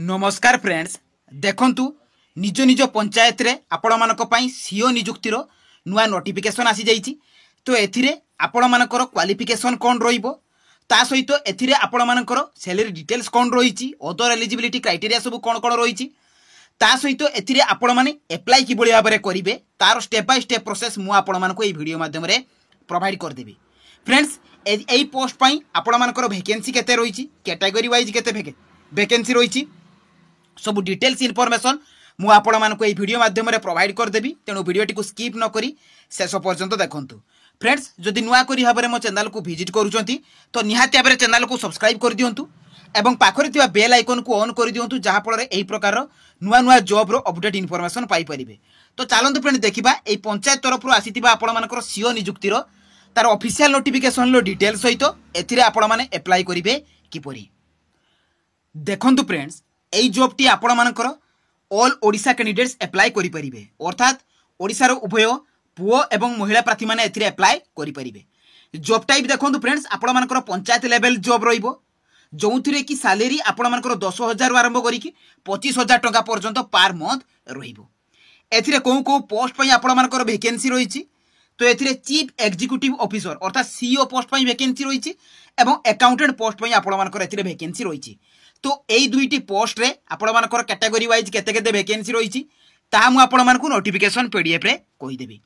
नमस्कार फ्रेंड्स देखंतु निज निज पंचायत रे आपण मानक पई सीओ नियुक्तिर नुआ नोटिफिकेशन आसी जाईची। तो एथिरे आपण मानकर क्वालिफिकेशन कोन रहिबो ता सहित एथिरे आपण मानकर सैलरी डिटेल्स कोन रहिची अदर एलिजिबिलिटी क्राइटेरिया सब कोन कोन रहिची ता सहित एथिरे आपण माने अप्लाई कि बळी भाबरे करिवे तार स्टेप बाय स्टेप प्रोसेस मु आपण मानको ए वीडियो माध्यम रे प्रोवाइड कर देबी। फ्रेंड्स एई पोस्ट पई आपण मानकर वैकेंसी केते रहिची कैटेगरी वाइज केते वैकेंसी रहिची सब डिटेल्स इनफॉरमेशन मु आपण मानको ए वीडियो माध्यम रे प्रोवाइड कर देबी। तेणु वीडियो टी को स्किप न करी शेष पर्यंत देखंतु। फ्रेंड्स जदि नुआ करी भाबरे मो चैनल को विजिट करूचंती तो निहाती भाबरे चैनल को सब्सक्राइब कर दियंतु एवं पाखरे थिबा बेल आइकन को ऑन कर दियंतु जहा फल एही प्रकार नुआ नुआ जॉब रो अपडेट इनफॉरमेशन पाई परिबे। तो चलंतु फ्रेंड देखिबा एही पंचायत तरफ रो आसीतिबा आपण मानकर सीओ नियुक्तिर तार ऑफिशियल नोटिफिकेशन लो डिटेल सहित एथिरे आपण माने अप्लाई करिवे किपरि देखंतु। फ्रेंड्स एही जॉब टी आपण मानकर ऑल ओडिशा कैंडिडेट्स अप्लाई करि परिबे अर्थात ओडिसा रो उभय पुओ एवं महिला प्रार्थी माने एथिरे अप्लाई करि परिबे। जॉब टाइप देखंतु फ्रेंड्स आपण मानकर पंचायत लेवल जॉब रहिबो जोंथिरे कि सैलरी आपण मानकर 10,000 आरंभ करी कि 25,000 टका पर्यंत पर मंथ रहिबो। एथिरे को पोस्ट पई आपण मानकर वैकेंसी रहिछि तो एथिरे चीफ एग्जीक्यूटिव ऑफिसर अर्थात सीईओ पोस्ट पई वैकेंसी रहिछि एवं अकाउंटेंट पोस्ट पई आपण मानकर एथिरे वैकेंसी रहिछि। तो एई दुईटी पोस्ट रे आपण मानकर कैटेगरी वाइज केते केते वैकेंसी रहिछि ता मु आपण मानकु नोटिफिकेशन पीडीएफ रे कहि देबी।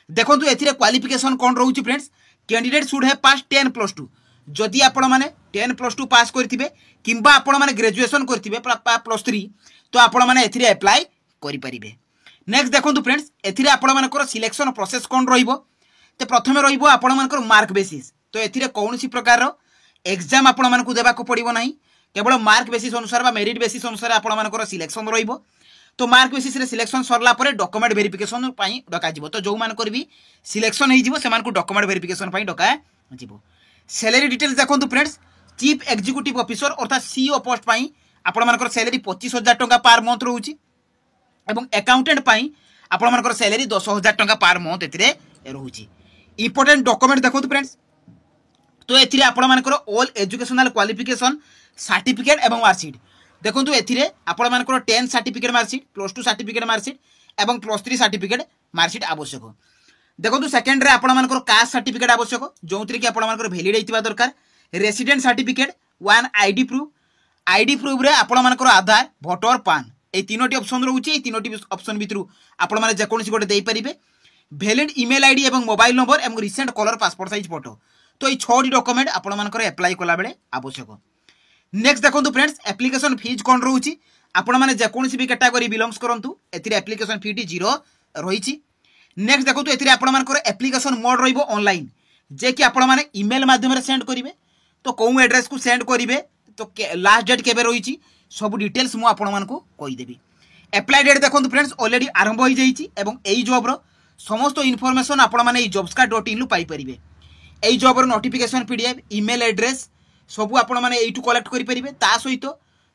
देखंतु एथिरे क्वालिफिकेशन कोन रहउछि friends candidate should have pass 10+2 जदि आपण माने 10+2 पास करथिबे किंबा आपण माने ग्रेजुएशन करथिबे +3 तो आपण माने एथिरे अप्लाई करि परिबे। नेक्स्ट देखंतु फ्रेंड्स एथिरे आपण मानकर सिलेक्शन प्रोसेस कोन रहिबो ते प्रथमे रहिबो आपण मानकर मार्क बेसिस। तो एथिरे कोनोसी प्रकार रो एग्जाम आपण मानकु देबाको पड़िबो नाही केवल मार्क बेसिस अनुसार बा मेरिट बेसिस अनुसार आपण मानकर सिलेक्शन रहिबो। तो मार्क बेसिस रे सिलेक्शन सरला परे डॉक्यूमेंट वेरिफिकेशन पई डका जिवो। तो जो मानकर भी सिलेक्शन हे जिवो से मानकु डॉक्यूमेंट वेरिफिकेशन पई डका जिवो। सैलरी डिटेल्स देखंतु फ्रेंड्स चीफ एग्जीक्यूटिव ऑफिसर अर्थात सीईओ पोस्ट पई आपण मानकर सैलरी 25,000 टका पर मंथ रहउची एवं अकाउंटेंट पई आपण मानकर सैलरी 10,000 टका पर मंथ एतिरे रहउची। इंपोर्टेंट डॉक्यूमेंट देखंतु फ्रेंड्स तो एथिरे आपण मानकर ऑल एजुकेशनल क्वालिफिकेशन सर्टिफिकेट एवं मार्कशीट देखंतु एथिरे आपण मानकर 10 सर्टिफिकेट मार्कशीट +2 सर्टिफिकेट मार्कशीट एवं +3 सर्टिफिकेट मार्कशीट आवश्यक। देखंतु सेकंड रे आपण मानकर कास्ट सर्टिफिकेट आवश्यक जोंतरे कि आपण मानकर वैलिड हेतिबा दरकार। रेसिडेंट सर्टिफिकेट 1 आईडी प्रूफ रे आपण मानकर आधार वोटर पान ए तीनोटी ऑप्शन रहउची। ए तीनोटी ऑप्शन भितरु आपण माने जे कोनसी गोटे देई परिबे। वैलिड ईमेल आईडी एवं मोबाइल नंबर एवं recent colour passport size photo. तो ए 6टी डॉक्यूमेंट आपण मानकर अप्लाई कला बेले आवश्यक। नेक्स्ट देखंतु फ्रेंड्स एप्लिकेशन फीस कोन रहउची आपण माने जे कोनसी भी कैटेगरी बिलोंग्स करंतु एथिरे एप्लिकेशन फी टी 0 रहिची। नेक्स्ट देखंतु एथिरे आपण मानकर एप्लिकेशन मोड रहिबो ऑनलाइन जे कि आपण माने ईमेल माध्यम रे सेंड करिवे। तो कोउ एड्रेस को सेंड करिवे तो लास्ट डेट केबे रहिची सब डिटेल्स मु आपण मानकु कहि देबी। अप्लाई डेट देखंतु फ्रेंड्स ऑलरेडी आरंभ होई जाईची एवं एई जॉब रो समस्त इन्फॉर्मेशन आपण माने एई jobscard.in लु पाई परिबे। एई जॉब रो नोटिफिकेशन पीडीएफ ईमेल एड्रेस सब आपण माने एइटू कलेक्ट करि परिबे। ता सहित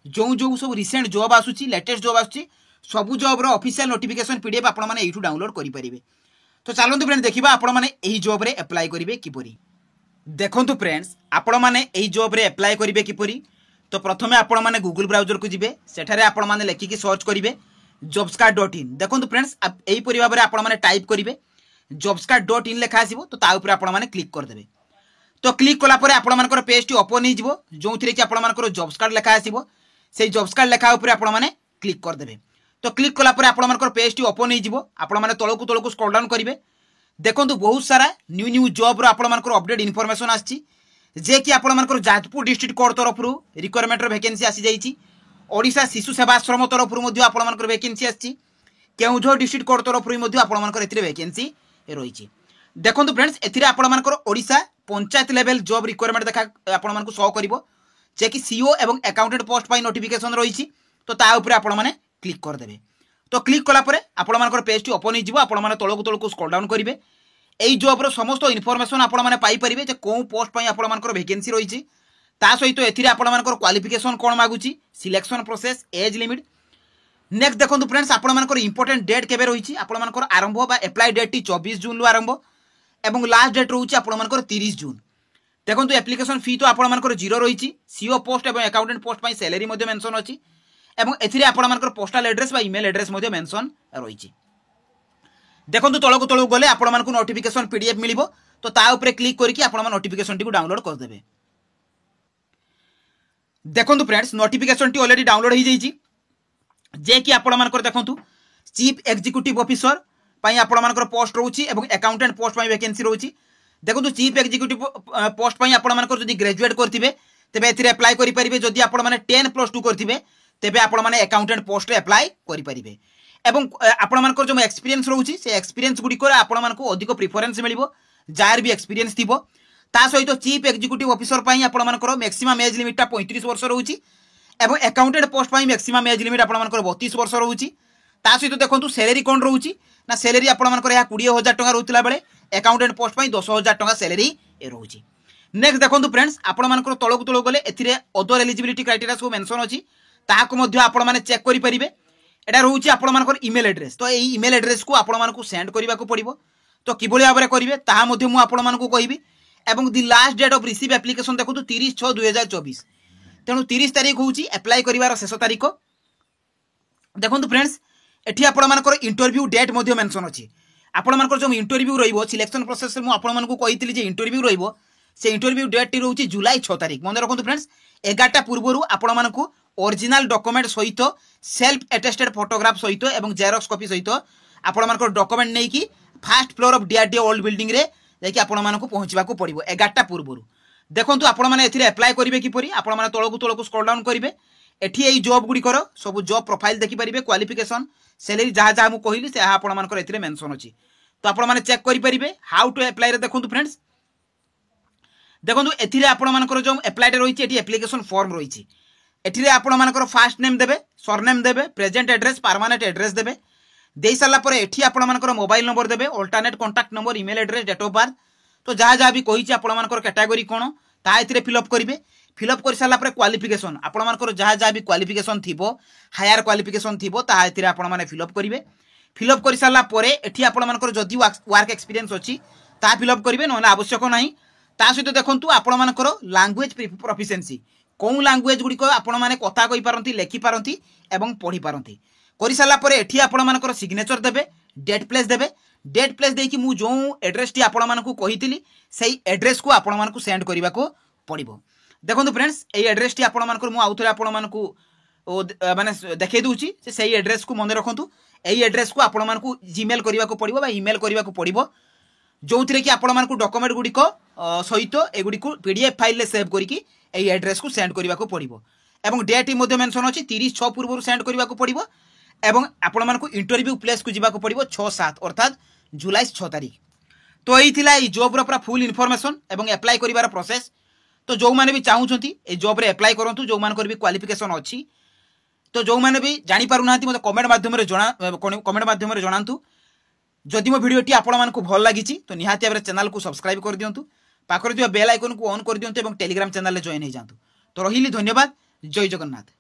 जो सब रिसेंट जॉब आसुची लेटेस्ट जॉब आसुची सब जॉब रो ऑफिशियल नोटिफिकेशन पीडीएफ आपण माने एइटू डाउनलोड करि परिबे। तो चलंतु फ्रेंड देखिबा आपण माने एही जॉब रे अप्लाई करिवे किपरि। देखंतु फ्रेंड्स आपण माने एही जॉब रे अप्लाई करिवे किपरि। तो प्रथमे आपण माने गूगल ब्राउजर को जिवे सेठारे आपण माने लेखि कि सर्च करिवे jobscard.in। देखंतु फ्रेंड्स एही परि भाबरे आपण माने टाइप करिवे jobscard.in लेखा आसीबो तो ता ऊपर आपण माने क्लिक कर देबे। तो क्लिक कला परे आपण मानकर पेज टी ओपन हे जिवो जोंथिरे कि आपण मानकर जॉब्स कार्ड लेखा आसीबो सेही जॉब्स कार्ड लेखा ऊपर आपण माने क्लिक कर देबे। तो क्लिक कला परे आपण मानकर पेज टी ओपन हे जिवो आपण माने तळकु स्क्रॉल डाउन करिवे। देखंतु बहुत सारा न्यू जॉब रो आपण मानकर अपडेट इन्फॉर्मेशन आछि जे कि आपण मानकर जाजपुर डिस्ट्रिक्ट कोर्ट तरफ रु रिक्वायरमेंट रो वैकेंसी आसी जाईची। ओडिशा शिशु सेवा आश्रम तरफ रु मध्ये आपण मानकर वैकेंसी आछि। केउझर डिस्ट्रिक्ट कोर्ट तरफ रु मध्ये आपण मानकर एथिरे वैकेंसी रहिची। देखंतु फ्रेंड्स एथिरे आपण मानकर Odisha panchayat level job requirement देखा आपण मानकु शो करिवो जे कि सीईओ एवं अकाउंटेंट पोस्ट पई नोटिफिकेशन रहिची। तो ता ऊपर आपण माने क्लिक कर देबे। तो क्लिक कला परे आपण मानकर पेज टी ओपन हे जिवो आपण माने तळकु स्क्रॉल डाउन करिवे। एई जॉब रो समस्त इन्फॉर्मेशन आपण माने पाई परिवे जे को पोस्ट पई आपण मानकर वैकेंसी रहिची ता सहित एथिरे आपण मानकर क्वालिफिकेशन कोन मागुची selection process age limit. Next देखंतु फ्रेंड्स आपण मानकर इंपोर्टेंट डेट केबे रहिची आपण मानकर आरंभ बा अप्लाई डेट टी 24 जून लु आरंभ एवं लास्ट डेट रहउची आपण मानकर 30 जून। देखंतु एप्लिकेशन फी तो आपण मानकर 0 रहिची। सीईओ पोस्ट एवं अकाउंटेंट पोस्ट पई सैलरी मध्ये मेंशन अछि एवं एथिरे आपणमानकर पोस्टाल एड्रेस बा ईमेल एड्रेस मध्ये मेंशन रही। देखो तलक तलक गले आपको नोटिफिकेशन पीडीएफ मिलिबो तो ता ऊपर क्लिक करके आपण नोटिफिकेशन टी डाउनलोड कर देबे। देखो friends notification T already download हो जाइए जे कि आपणमानकर देखो चीफ एग्जीक्यूटिव ऑफिसर पाई आपणमानकर पोस्ट रोची एवं अकाउंटेंट पोस्ट पाई वैकेंसी रोची। देखो चीफ एग्जीक्यूटिव पोस्ट पाई आपणमानकर जदी ग्रेजुएट करथिबे तेबे एथिरे अप्लाई करि परिबे। जदी आपण माने 10+2 करथिबे तेबे आपण माने अकाउंटेंट पोस्ट रे अप्लाई करि परिबे। एवं आपण मानकर जो एक्सपीरियंस रोची से एक्सपीरियंस गुडी को आपण मानको अधिक प्रेफरेंस मिलिबो जार भी एक्सपीरियंस थिबो। ता सहित चीफ एग्जीक्यूटिव ऑफिसर पाई आपण मानकर मैक्सिमम एज लिमिट 35 वर्ष रोची एवं अकाउंटेंट पोस्ट पाई मैक्सिमम एज लिमिट आपण मानकर 32 वर्ष रोची। ता सहित देखंतु सैलरी कोन रोची ना सैलरी आपण मानकर या 20000 टका रोतिला बेले अकाउंटेंट पोस्ट पाई 10000 टका सैलरी ए रोची। नेक्स्ट देखो फ्रेंड्स आपण मानकर तळक तळक गले एथिरे अदर एलिजिबिलिटी क्राइटेरिया सब मेंशन अछि ताहाको मध्ये आपण माने चेक करि परिबे। एटा रहउछि आपण मानकर ईमेल एड्रेस तो एई ईमेल एड्रेस को आपण मानको सेंड करिवा को पड़िबो। तो किबोली भाबरे करिवे ताहा मध्ये मु आपण मानको कहिबी। एवं the last date of receive application देखो 30/6/2024 तेणु 30 तारीख होउछि अप्लाई करिवार शेष तारीख। देखो फ्रेंड्स एठी आपण मानकर इंटरव्यू डेट मध्ये मेंशन अछि। आपण मानकर जो इंटरव्यू रहिबो सिलेक्शन प्रोसेस मु आपण मानको कहितली जे इंटरव्यू रहिबो से इंटरव्यू डेट टी रोची जुलाई 6 तारीख। मन रखु फ्रेंड्स 11टा पूर्वरु आपण मानको ओरिजिनल डॉक्यूमेंट सहित सेल्फ अटेस्टेड फोटोग्राफ सहित एवं जेरोक्स कॉपी सहित आपण मानको डॉक्यूमेंट नै कि first floor of DRDO old building रे जाकि आपण मानको पहुंचबा को पड़िबो 11टा पूर्वरु। देखंतु आपण माने एथिरे अप्लाई करिवे कि परि आपण माने तळकु स्क्रॉल डाउन करिवे एठी एई जॉब गुडी कर सब जॉब प्रोफाइल देखि परिबे क्वालिफिकेशन सैलरी जहा जहा मु कहिली से आपण मानकर एथिरे मेंशन अछि। तो आपण माने चेक करि परिबे हाउ टू अप्लाई रे देखंतु फ्रेंड्स देखो एथिरे आपण मानकर जो अप्लाइड रही एटी एप्लिकेशन फॉर्म रही एथिरे आपण मानकर फास्ट नेम देबे सरनेम देबे प्रेजेंट एड्रेस परमानेंट एड्रेस देबे दे सारा पर एठी आपण मानकर मोबाइल नंबर देबे alternate contact number email address date of birth तो जहाँ जहाँ भी कही आपण मानकर कैटेगरी कोन ता एथिरे फिलअप करिवे। फिलअप कर सारा पर क्वालिफिकेशन आपण मानकर जहाँ जहाँ भी क्वालिफिकेशन थिबो हायर क्वालिफिकेशन थिबो ता एथिरे आपण माने फिलअप करिवे। फिलअप कर सारा पर एठी आपण मानकर जदी वर्क एक्सपीरियंस अछि ता फिलअप करिवे न आवश्यक नाही। ता सहित देखंतु आपण मानकर लैंग्वेज प्रोफिशिएंसी कोन लैंग्वेज गुडी को आपण माने कथा कहि पारंती लिखि पारंती एवं पढ़ी पारंती करि साला परे एठी आपण मानकर सिग्नेचर देबे डेट प्लेस देबे डेट प्लेस देकी मु जो एड्रेस टी आपण मानकु कहितली सेही एड्रेस को आपण मानकु सेंड करिवा को पड़िबो। देखंतु फ्रेंड्स एई एड्रेस टी आपण मानकर मु आउथरे आपण मानकु माने देखै दूची से सेही एड्रेस को मन रखंतु एई एड्रेस को आपण मानकु जीमेल करिवा को पड़िबो बा ईमेल करिवा को पड़िबो जो थी कि आपण मानकु डॉक्यूमेंट गुडी को सहित एगुडी को पीडीएफ फाइल ले सेव करके एई एड्रेस को सेंड करिवा को पड़िबो। एवं डेट मध्ये मेंशन अछि 30/6 पूर्व सेंड करिवा को पड़िबो एवं आपण मानकु इंटरव्यू प्लेस को जिबा को पड़िबो 6/7 अर्थात जुलाई 6 तारीख। तो एई थिला एई जॉब रो पूरा फुल इन्फॉर्मेशन एवं अप्लाई करिवार प्रोसेस। तो जो माने भी चाहूछंती ए जॉब रे अप्लाई करंतु जो मानकर भी क्वालिफिकेशन अछि तो जो माने भी जानि पारु नांती मते कमेंट माध्यम रे कमेंट माध्यम रे जणांतु। जदि मो वीडियोटी आपण मानकु भल लागिछि तो निहाती भाबरे चैनल को सब्सक्राइब कर दियंतु पाखरे जो बेल आइकन को ऑन कर दियंतु एवं टेलीग्राम चैनल रे जॉइन हो जांतु। तो रहिली धन्यवाद। जय जगन्नाथ।